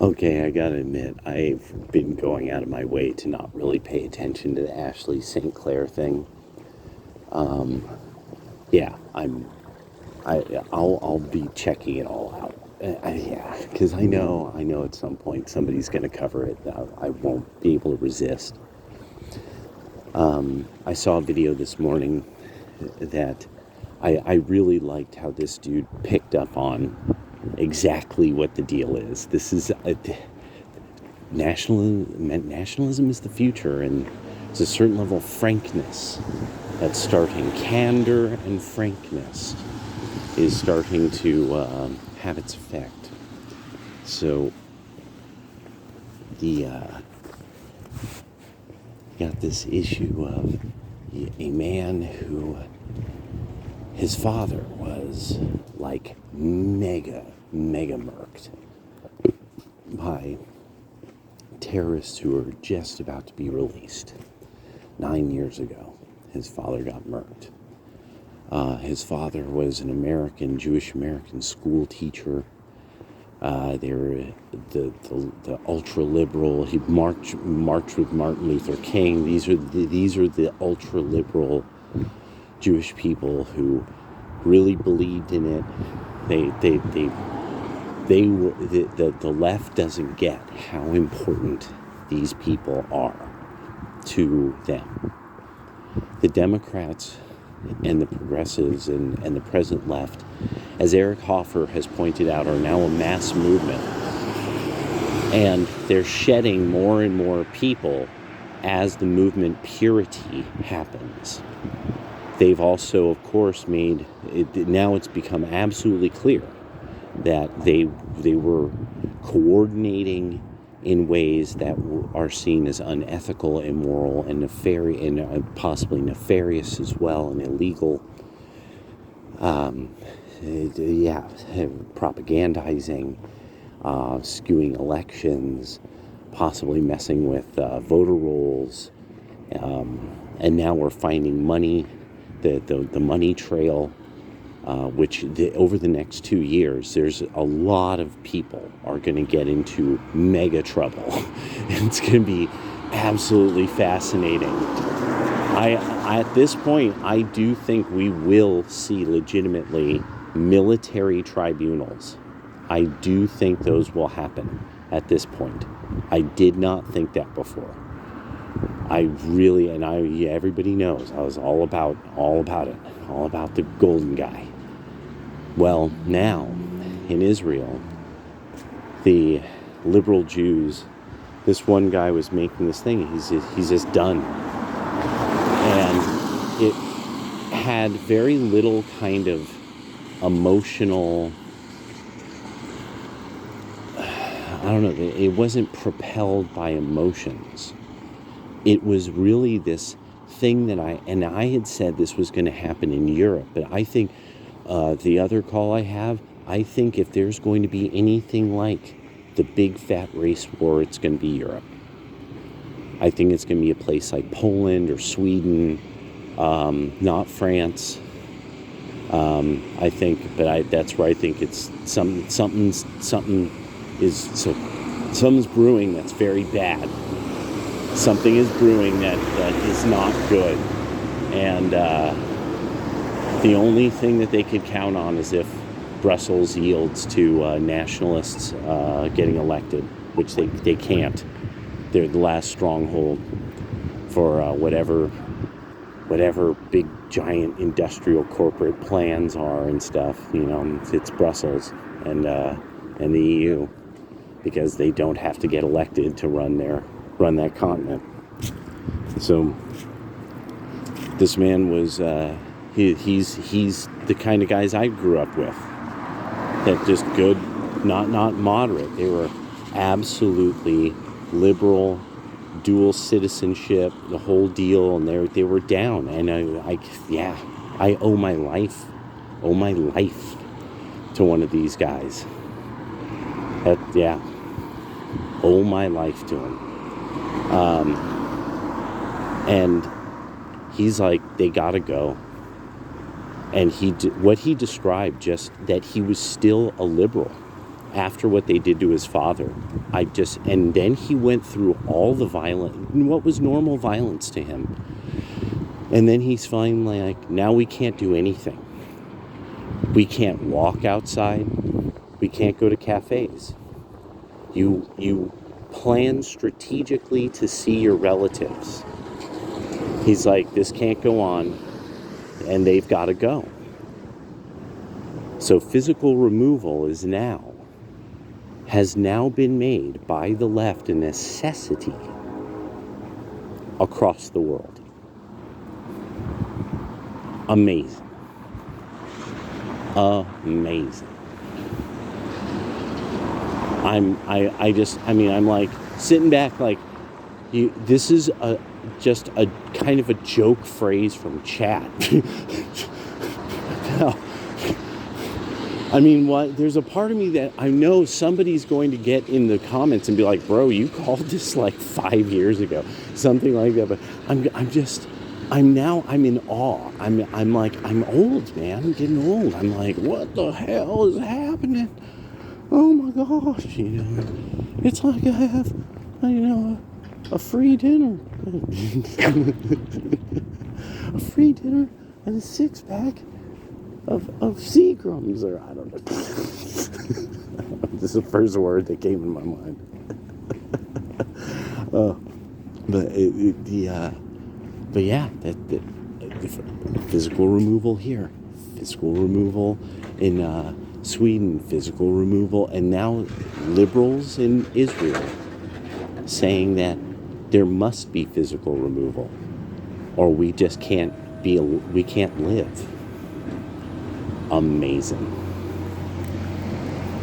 Okay, I gotta admit, I've been going out of my way to not really pay attention to the Ashley St. Clair thing. Yeah, I'll be checking it all out. Yeah, because I know at some point somebody's gonna cover it. I won't be able to resist. I saw a video this morning that I really liked how this dude picked up on exactly what the deal is. This is nationalism is the future, and there's a certain level of frankness that's starting. Candor and frankness is starting to have its effect. So the got this issue of a man who his father was like mega murked by terrorists who were just about to be released. 9 years ago, his father got murked. His father was an Jewish American school teacher. They were the ultra liberal. He marched with Martin Luther King. These are the ultra liberal Jewish people who really believed in it. The left doesn't get how important these people are to them. The Democrats and the progressives and the present left, as Eric Hoffer has pointed out, are now a mass movement. And they're shedding more and more people as the movement purity happens. They've also, of course, made it, now it's become absolutely clear that they were coordinating in ways that are seen as unethical, immoral, and nefarious, and possibly nefarious as well, and illegal. Propagandizing, skewing elections, possibly messing with voter rolls, and now we're finding money, the money trail. Over the next 2 years, there's a lot of people are going to get into mega trouble. It's going to be absolutely fascinating. At this point, I do think we will see legitimately military tribunals. I do think those will happen at this point. I did not think that before. Everybody knows I was all about it, all about the golden guy. Well, now in Israel, the liberal Jews, this one guy was making this thing. He's just done, and it had very little kind of emotional. I don't know. It wasn't propelled by emotions. It was really this thing that I had said this was going to happen in Europe, but I think the other call I think if there's going to be anything like the big fat race war, it's going to be Europe. I think it's going to be a place like Poland or Sweden, not France. I think, that's where I think it's something's brewing that's very bad. Something is brewing that is not good, and the only thing that they could count on is if Brussels yields to nationalists getting elected, which they can't. They're the last stronghold for whatever big giant industrial corporate plans are and stuff. It's Brussels and the EU, because they don't have to get elected to run that continent. So this man was he's the kind of guys I grew up with, that just good, not moderate. They were absolutely liberal, dual citizenship, the whole deal, and they were down. And I owe my life to one of these guys. Owe my life to him. And he's like, they gotta go. And what he described, just that he was still a liberal. after what they did to his father, and then he went through all the what was normal violence to him. And then he's finally like, now we can't do anything. We can't walk outside. We can't go to cafes. You plan strategically to see your relatives. He's like, this can't go on, and they've got to go. So physical removal has now been made by the left a necessity across the world. Amazing. Amazing. I'm like sitting back like, this is just a kind of a joke phrase from chat. I mean, there's a part of me that I know somebody's going to get in the comments and be like, bro, you called this like 5 years ago, something like that. But I'm in awe. I'm like, I'm old, man. I'm getting old. I'm like, what the hell is happening? Oh my gosh, it's like I have, a free dinner. A free dinner and a 6-pack of Seagrams, or I don't know. This is the first word that came in my mind. But yeah, the physical removal here, physical removal in Sweden, physical removal, and now liberals in Israel saying that there must be physical removal, or we just can't live. Amazing.